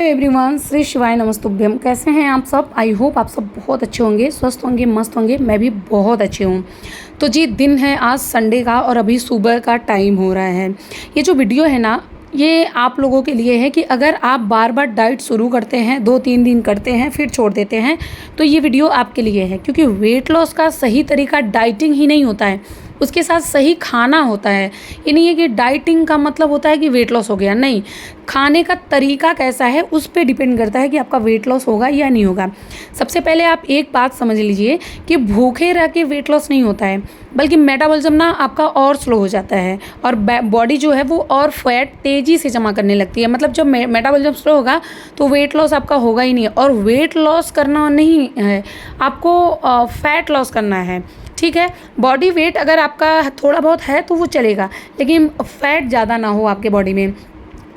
Everyone, Shri शिवाय नमस्तुभ्यम। कैसे हैं आप सब? आई होप आप सब बहुत अच्छे होंगे, स्वस्थ होंगे, मस्त होंगे। मैं भी बहुत अच्छी हूँ। तो जी, दिन है आज संडे का और अभी सुबह का टाइम हो रहा है। ये जो वीडियो है ना, ये आप लोगों के लिए है कि अगर आप बार बार डाइट शुरू करते हैं, 2-3 दिन करते हैं फिर छोड़ देते हैं, तो ये वीडियो आपके लिए है। क्योंकि वेट लॉस का सही तरीका डाइटिंग ही नहीं होता है, उसके साथ सही खाना होता है। ये नहीं है कि डाइटिंग का मतलब होता है कि वेट लॉस हो गया, नहीं। खाने का तरीका कैसा है उस पर डिपेंड करता है कि आपका वेट लॉस होगा या नहीं होगा। सबसे पहले आप एक बात समझ लीजिए कि भूखे रह के वेट लॉस नहीं होता है, बल्कि मेटाबॉलिज्म ना आपका और स्लो हो जाता है और बॉडी जो है वो और फैट तेज़ी से जमा करने लगती है। मतलब जब मेटाबॉलिज्म स्लो होगा तो वेट लॉस आपका होगा ही नहीं। और वेट लॉस करना नहीं है, आपको फैट लॉस करना है। ठीक है, बॉडी वेट अगर आपका थोड़ा बहुत है तो वो चलेगा, लेकिन फैट ज़्यादा ना हो आपके बॉडी में।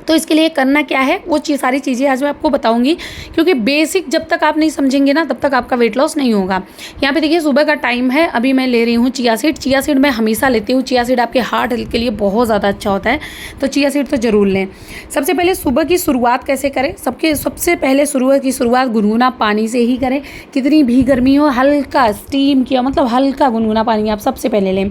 तो इसके लिए करना क्या है, वो सारी चीज़ें आज मैं आपको बताऊंगी। क्योंकि बेसिक जब तक आप नहीं समझेंगे ना, तब तक आपका वेट लॉस नहीं होगा। यहाँ पे देखिए, सुबह का टाइम है। अभी मैं ले रही हूँ चिया सीड। चिया सीड मैं हमेशा लेती हूँ। चिया सीड आपके हार्ट हेल्थ के लिए बहुत ज़्यादा अच्छा होता है, तो चिया सीड तो ज़रूर लें। सबसे पहले सुबह की शुरुआत कैसे करें? सबसे पहले शुरुआत गुनगुना पानी से ही करें। कितनी भी गर्मी हो, हल्का स्टीम किया, मतलब हल्का गुनगुना पानी आप सबसे पहले लें।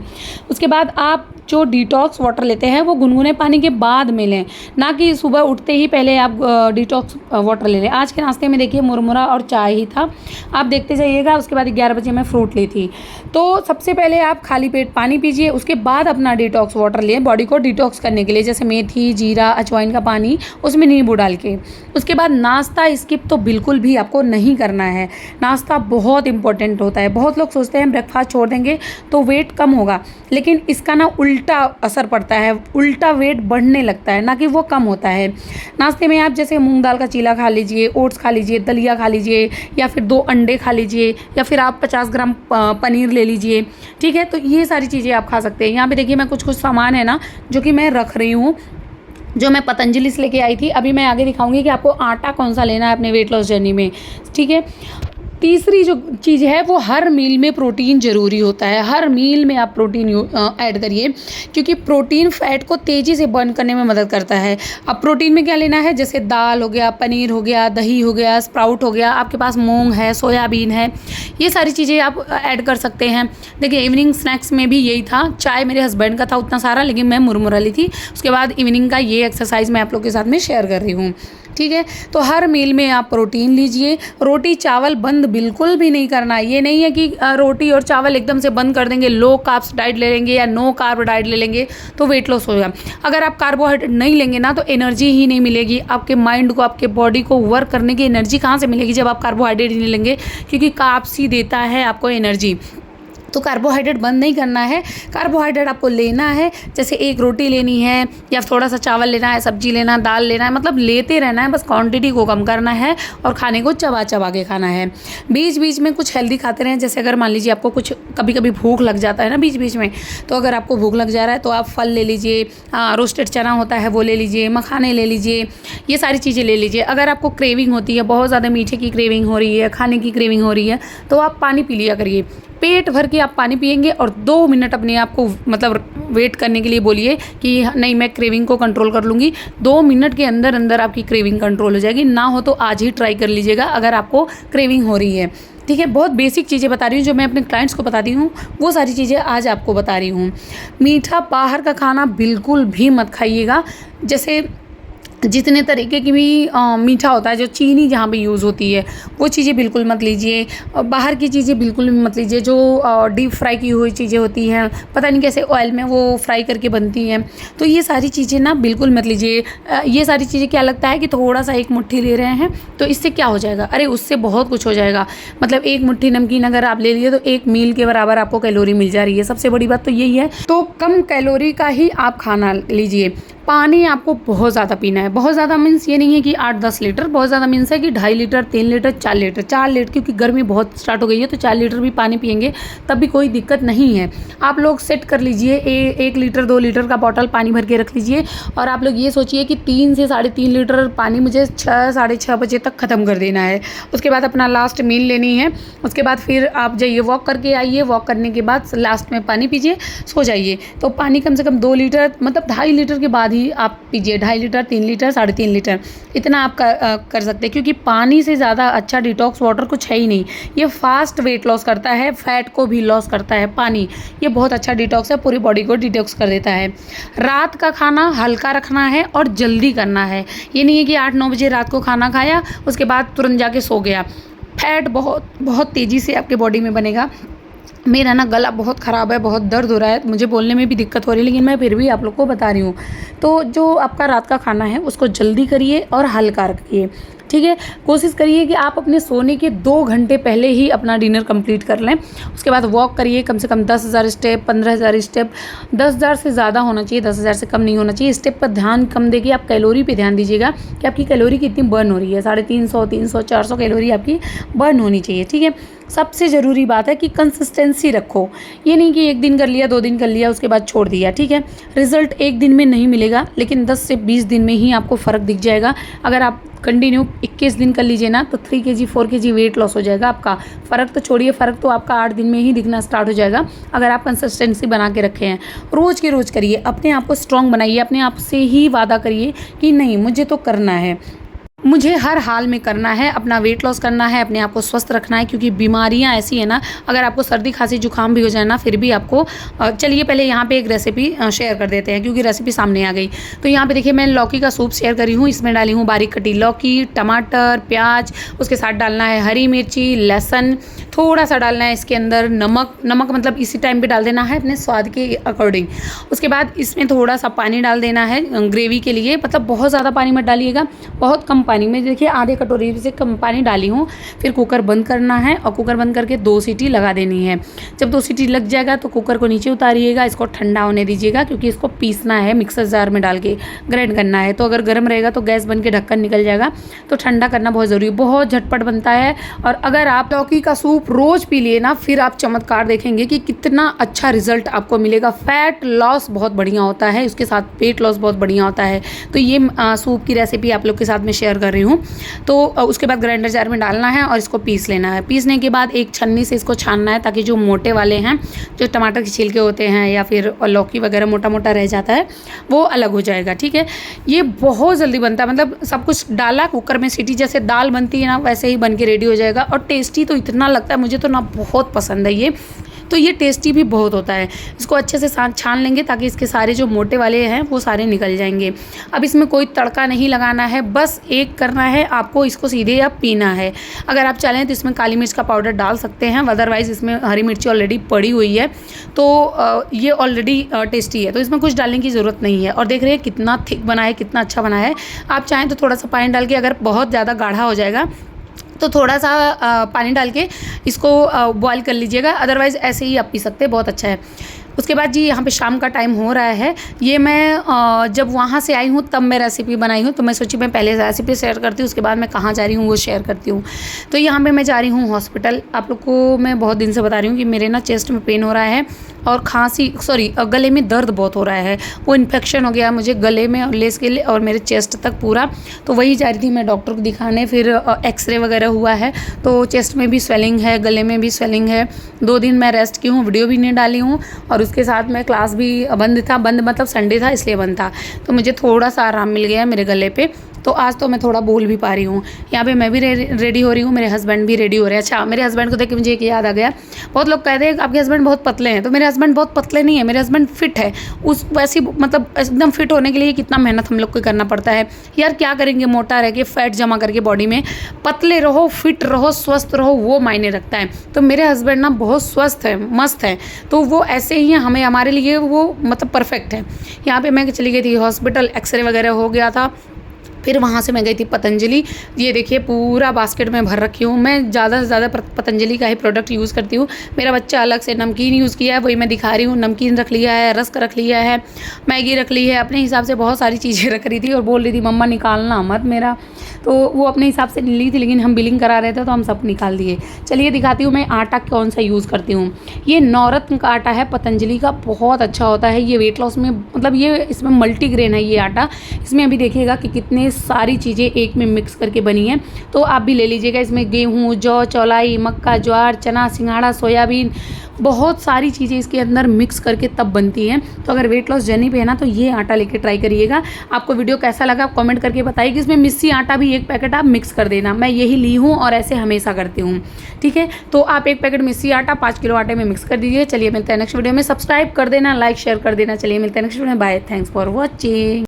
उसके बाद आप जो डिटॉक्स वाटर लेते हैं वो गुनगुने पानी के बाद में लें, ना कि सुबह उठते ही पहले आप डिटॉक्स वाटर ले लें। आज के नाश्ते में देखिए मुरमुरा और चाय ही था, आप देखते जाइएगा। उसके बाद 11 बजे मैं फ्रूट ली थी। तो सबसे पहले आप खाली पेट पानी पीजिए, उसके बाद अपना डिटॉक्स वाटर लें बॉडी को डिटॉक्स करने के लिए, जैसे मेथी, जीरा, अजवाइन का पानी, उसमें नींबू डाल के। उसके बाद नाश्ता स्किप तो बिल्कुल भी आपको नहीं करना है। नाश्ता बहुत इंपॉर्टेंट होता है। बहुत लोग सोचते हैं ब्रेकफास्ट छोड़ देंगे तो वेट कम होगा, लेकिन इसका ना उल्टा असर पड़ता है। उल्टा वेट बढ़ने लगता है, ना कि वो कम होता है। नाश्ते में आप जैसे मूंग दाल का चीला खा लीजिए, ओट्स खा लीजिए, दलिया खा लीजिए, या फिर 2 अंडे खा लीजिए, या फिर आप 50 ग्राम पनीर ले लीजिए। ठीक है, तो ये सारी चीज़ें आप खा सकते हैं। यहाँ पे देखिए, मैं कुछ सामान है ना जो कि मैं रख रही हूँ, जो मैं पतंजलि से लेके आई थी। अभी मैं आगे दिखाऊंगी कि आपको आटा कौन सा लेना है अपने वेट लॉस जर्नी में। ठीक है, तीसरी जो चीज़ है वो हर मील में प्रोटीन ज़रूरी होता है। हर मील में आप प्रोटीन ऐड करिए, क्योंकि प्रोटीन फैट को तेज़ी से बर्न करने में मदद करता है। अब प्रोटीन में क्या लेना है, जैसे दाल हो गया, पनीर हो गया, दही हो गया, स्प्राउट हो गया, आपके पास मूंग है, सोयाबीन है, ये सारी चीज़ें आप ऐड कर सकते हैं। देखिए, इवनिंग स्नैक्स में भी यही था। चाय मेरे हस्बैंड का था उतना सारा, लेकिन मैं मुरमुरा ली थी। उसके बाद इवनिंग का ये एक्सरसाइज मैं आप लोग के साथ में शेयर कर रही हूँ। ठीक है, तो हर मील में आप प्रोटीन लीजिए। रोटी चावल बंद बिल्कुल भी नहीं करना। ये नहीं है कि रोटी और चावल एकदम से बंद कर देंगे, लो कार्ब्स डाइट ले लेंगे या नो कार्ब डाइट ले लेंगे तो वेट लॉस होगा। अगर आप कार्बोहाइड्रेट नहीं लेंगे ना, तो एनर्जी ही नहीं मिलेगी आपके माइंड को, आपके बॉडी को वर्क करने की एनर्जी कहाँ से मिलेगी जब आप कार्बोहाइड्रेट ही नहीं लेंगे? क्योंकि कार्ब्स ही देता है आपको एनर्जी। तो कार्बोहाइड्रेट बंद नहीं करना है, कार्बोहाइड्रेट आपको लेना है। जैसे एक रोटी लेनी है, या थोड़ा सा चावल लेना है, सब्जी लेना, दाल लेना है, मतलब लेते रहना है। बस क्वांटिटी को कम करना है और खाने को चबा चबा के खाना है। बीच बीच में कुछ हेल्दी खाते रहें। जैसे अगर मान लीजिए आपको कुछ कभी कभी भूख लग जाता है ना बीच बीच में, तो अगर आपको भूख लग जा रहा है तो आप फल ले लीजिए, रोस्टेड चना होता है वो ले लीजिए, मखाने ले लीजिए, ये सारी चीज़ें ले लीजिए। अगर आपको क्रेविंग होती है, बहुत ज़्यादा मीठे की क्रेविंग हो रही है, खाने की क्रेविंग हो रही है, तो आप पानी पी लिया करिए। पेट भर के आप पानी पिएंगे और 2 मिनट अपने आप को मतलब वेट करने के लिए बोलिए कि नहीं, मैं क्रेविंग को कंट्रोल कर लूँगी। 2 मिनट के अंदर अंदर आपकी क्रेविंग कंट्रोल हो जाएगी। ना हो तो आज ही ट्राई कर लीजिएगा अगर आपको क्रेविंग हो रही है। ठीक है, बहुत बेसिक चीज़ें बता रही हूँ जो मैं अपने क्लाइंट्स को बताती हूँ, वो सारी चीज़ें आज आपको बता रही हूँ। मीठा बाहर का खाना बिल्कुल भी मत खाइएगा। जैसे जितने तरीके की भी मीठा होता है, जो चीनी जहाँ पे यूज़ होती है, वो चीज़ें बिल्कुल मत लीजिए। बाहर की चीज़ें बिल्कुल भी मत लीजिए। जो डीप फ्राई की हुई चीज़ें होती हैं, पता नहीं कैसे ऑयल में वो फ्राई करके बनती हैं, तो ये सारी चीज़ें ना बिल्कुल मत लीजिए। ये सारी चीज़ें क्या लगता है कि थोड़ा सा एक मुट्ठी ले रहे हैं तो इससे क्या हो जाएगा? अरे उससे बहुत कुछ हो जाएगा। मतलब एक मुट्ठी नमकीन अगर आप ले लिए तो 1 मील के बराबर आपको कैलोरी मिल जा रही है। सबसे बड़ी बात तो यही है। तो कम कैलोरी का ही आप खाना लीजिए। पानी आपको बहुत ज़्यादा पीना है। बहुत ज़्यादा मीन्स ये नहीं है कि 8-10 लीटर, बहुत ज़्यादा मीन्स है कि 2.5 लीटर, 3 लीटर, 4 लीटर। 4 लीटर, क्योंकि गर्मी बहुत स्टार्ट हो गई है, तो 4 लीटर भी पानी पिएंगे तब भी कोई दिक्कत नहीं है। आप लोग सेट कर लीजिए, 1 लीटर 2 लीटर का बॉटल पानी भर के रख लीजिए। और आप लोग ये सोचिए कि 3 से 3.5 लीटर पानी मुझे 6 साढ़े 6 बजे तक ख़त्म कर देना है। उसके बाद अपना लास्ट मील लेनी है। उसके बाद फिर आप जाइए वॉक करके आइए। वॉक करने के बाद लास्ट में पानी पीजिए, सो जाइए। तो पानी कम से कम 2 लीटर, मतलब 2.5 लीटर के बाद आधी आप पीजिए, 2.5 लीटर, 3 लीटर, 3.5 लीटर, इतना आप कर सकते हैं, क्योंकि पानी से ज़्यादा अच्छा डिटॉक्स वाटर कुछ है ही नहीं। ये फास्ट वेट लॉस करता है, फैट को भी लॉस करता है पानी। ये बहुत अच्छा डिटॉक्स है, पूरी बॉडी को डिटॉक्स कर देता है। रात का खाना हल्का रखना है और जल्दी करना है। ये नहीं है कि 8-9 बजे रात को खाना खाया, उसके बाद तुरंत जाके सो गया। फैट बहुत बहुत तेज़ी से आपके बॉडी में बनेगा। मेरा ना गला बहुत ख़राब है, बहुत दर्द हो रहा है, मुझे बोलने में भी दिक्कत हो रही है, लेकिन मैं फिर भी आप लोग को बता रही हूँ। तो जो आपका रात का खाना है उसको जल्दी करिए और हल्का रखिए, ठीक है। कोशिश करिए कि आप अपने सोने के 2 घंटे पहले ही अपना डिनर कंप्लीट कर लें। उसके बाद वॉक करिए, कम से कम 10,000 स्टेप, 15,000 स्टेप। 10,000 से ज़्यादा होना चाहिए, 10,000 से कम नहीं होना चाहिए। स्टेप पर ध्यान कम देके आप कैलोरी पे ध्यान दीजिएगा कि आपकी कैलोरी कितनी बर्न हो रही है। 350, 300, 400 कैलोरी आपकी बर्न होनी चाहिए, ठीक है। सबसे ज़रूरी बात है कि कंसिस्टेंसी रखो। ये नहीं कि 1 दिन कर लिया, 2 दिन कर लिया, उसके बाद छोड़ दिया, ठीक है। रिज़ल्ट 1 दिन में नहीं मिलेगा, लेकिन 10 से 20 दिन में ही आपको फ़र्क दिख जाएगा। अगर आप कंटिन्यू 21 दिन कर लीजिए ना, तो 3 kg 4 kg वेट लॉस हो जाएगा आपका। फ़र्क तो छोड़िए, फ़र्क तो आपका 8 दिन में ही दिखना स्टार्ट हो जाएगा, अगर आप कंसिस्टेंसी बना के रखे हैं। रोज़ के रोज़ करिए, अपने आप को स्ट्रॉन्ग बनाइए, अपने आप से ही वादा करिए कि नहीं, मुझे तो करना है, मुझे हर हाल में करना है, अपना वेट लॉस करना है, अपने आप को स्वस्थ रखना है। क्योंकि बीमारियां ऐसी है ना, अगर आपको सर्दी खांसी जुकाम भी हो जाए ना, फिर भी आपको चलिए पहले यहाँ पे एक रेसिपी शेयर कर देते हैं, क्योंकि रेसिपी सामने आ गई। तो यहाँ पे देखिए, मैं लौकी का सूप शेयर करी हूँ। इसमें डाली हूँ बारीक कटी लौकी, टमाटर, प्याज, उसके साथ डालना है हरी मिर्ची, लहसुन, थोड़ा सा डालना है इसके अंदर नमक। नमक मतलब इसी टाइम पे डाल देना है अपने स्वाद के अकॉर्डिंग। उसके बाद इसमें थोड़ा सा पानी डाल देना है ग्रेवी के लिए, मतलब बहुत ज़्यादा पानी मत डालिएगा, बहुत कम पानी में, देखिए आधे कटोरी से कम पानी डाली हूँ। फिर कुकर बंद करना है और कुकर बंद करके 2 सीटी लगा देनी है। जब 2 सीटी लग जाएगा तो कुकर को नीचे उतारिएगा, इसको ठंडा होने दीजिएगा, क्योंकि इसको पीसना है, मिक्सर जार में डाल के ग्राइंड करना है। तो अगर गर्म रहेगा तो गैस बन के ढक्कन निकल जाएगा, तो ठंडा करना बहुत ज़रूरी है। बहुत झटपट बनता है, और अगर आप लौकी का सूप रोज़ पी लिए ना, फिर आप चमत्कार देखेंगे कि कितना अच्छा रिजल्ट आपको मिलेगा। फैट लॉस बहुत बढ़िया होता है, उसके साथ वेट लॉस बहुत बढ़िया होता है। तो ये सूप की रेसिपी आप लोग के साथ में शेयर कर रही हूँ। तो उसके बाद ग्राइंडर जार में डालना है और इसको पीस लेना है। पीसने के बाद एक छन्नी से इसको छानना है, ताकि जो मोटे वाले हैं, जो टमाटर के छिलके होते हैं या फिर लौकी वगैरह मोटा मोटा रह जाता है, वो अलग हो जाएगा, ठीक है। ये बहुत जल्दी बनता है, मतलब सब कुछ डाला कुकर में, सीटी जैसे दाल बनती है ना, वैसे ही बन के रेडी हो जाएगा। और टेस्टी तो इतना लगता है, मुझे तो ना बहुत पसंद है ये। तो ये टेस्टी भी बहुत होता है। इसको अच्छे से छान लेंगे, ताकि इसके सारे जो मोटे वाले हैं वो सारे निकल जाएंगे। अब इसमें कोई तड़का नहीं लगाना है, बस एक करना है आपको, इसको सीधे अब पीना है। अगर आप चाहें तो इसमें काली मिर्च का पाउडर डाल सकते हैं, अदरवाइज़ इसमें हरी मिर्ची ऑलरेडी पड़ी हुई है, तो ये ऑलरेडी टेस्टी है, तो इसमें कुछ डालने की ज़रूरत नहीं है। और देख रहे हैं कितना थिक बना है, कितना अच्छा बना है। आप चाहें तो थोड़ा सा पानी डाल के, अगर बहुत ज़्यादा गाढ़ा हो जाएगा तो थोड़ा सा पानी डाल के इसको बॉईल कर लीजिएगा, अदरवाइज़ ऐसे ही आप पी सकते हैं, बहुत अच्छा है। उसके बाद जी यहाँ पे शाम का टाइम हो रहा है। ये मैं जब वहाँ से आई हूँ तब मैं रेसिपी बनाई हूँ, तो मैं सोची मैं पहले रेसिपी शेयर करती हूँ, उसके बाद मैं कहाँ जा रही हूँ वो शेयर करती हूँ। तो यहाँ पे मैं जा रही हूँ हॉस्पिटल। आप लोग को मैं बहुत दिन से बता रही हूँ कि मेरे ना चेस्ट में पेन हो रहा है, और गले में दर्द बहुत हो रहा है। वो इन्फेक्शन हो गया मुझे गले में और लेस के लिए, और मेरे चेस्ट तक पूरा। तो वही जा रही थी मैं डॉक्टर को दिखाने। फिर एक्सरे वगैरह हुआ है, तो चेस्ट में भी स्वेलिंग है, गले में भी स्वेलिंग है। 2 दिन मैं रेस्ट की हूँ, वीडियो भी नहीं डाली हूँ, और उसके साथ में क्लास भी बंद था। बंद मतलब संडे था इसलिए बंद था, तो मुझे थोड़ा सा आराम मिल गया मेरे गले पे। तो आज तो मैं थोड़ा बोल भी पा रही हूँ। यहाँ पे मैं भी रेडी हो रही हूँ, मेरे हस्बैंड भी रेडी हो रहे हैं। अच्छा, मेरे हस्बैंड को देख के मुझे एक याद आ गया। बहुत लोग कहते हैं आपके हस्बैंड बहुत पतले हैं, तो मेरे हस्बैंड बहुत पतले नहीं है, मेरे हस्बैंड फिट है। उस वैसी मतलब एकदम फिट होने के लिए कितना मेहनत हम लोग को करना पड़ता है यार। क्या करेंगे, मोटा रह के फैट जमा करके बॉडी में। पतले रहो, फिट रहो, स्वस्थ रहो, वो मायने रखता है। तो मेरे हस्बैंड ना बहुत स्वस्थ है, मस्त है, तो वो ऐसे ही हैं, हमारे लिए वो मतलब परफेक्ट है। यहाँ पे मैं चली गई थी हॉस्पिटल, एक्सरे वगैरह हो गया था। फिर वहाँ से मैं गई थी पतंजलि। ये देखिए पूरा बास्केट में भर रखी हूँ। मैं ज़्यादा से ज़्यादा पतंजलि का ही प्रोडक्ट यूज़ करती हूँ। मेरा बच्चा अलग से नमकीन यूज़ किया है, वही मैं दिखा रही हूँ। नमकीन रख लिया है, रस्क रख लिया है, मैगी रख ली है, अपने हिसाब से बहुत सारी चीज़ें रख रही थी, और बोल रही थी मम्मा निकालना मत मेरा। तो वो अपने हिसाब से ली थी, लेकिन हम बिलिंग करा रहे थे तो हम सब निकाल दिए। चलिए दिखाती हूँ मैं आटा कौन सा यूज़ करती हूँ। ये नवरत्न का आटा है, पतंजलि का, बहुत अच्छा होता है ये वेट लॉस में। मतलब ये इसमें मल्टीग्रेन है ये आटा। इसमें अभी देखिएगा कि कितने सारी चीज़ें एक में मिक्स करके बनी है, तो आप भी ले लीजिएगा। इसमें गेहूँ, जौ, चौलाई, मक्का, ज्वार, चना, सिंघाड़ा, सोयाबीन, बहुत सारी चीज़ें इसके अंदर मिक्स करके तब बनती हैं। तो अगर वेट लॉस जर्नी पे है ना, तो ये आटा लेके ट्राई करिएगा। आपको वीडियो कैसा लगा आप कमेंट करके बताइए कि इसमें मिस्सी आटा भी 1 पैकेट आप मिक्स कर देना। मैं यही ली हूँ और ऐसे हमेशा करती हूँ, ठीक है। तो आप 1 पैकेट मिस्सी आटा 5 किलो आटे में मिक्स कर दीजिए। चलिए मिलते हैं नेक्स्ट वीडियो में। सब्सक्राइब कर देना, लाइक शेयर कर देना। चलिए मिलते हैं नेक्स्ट वीडियो में। Bye, thanks for watching.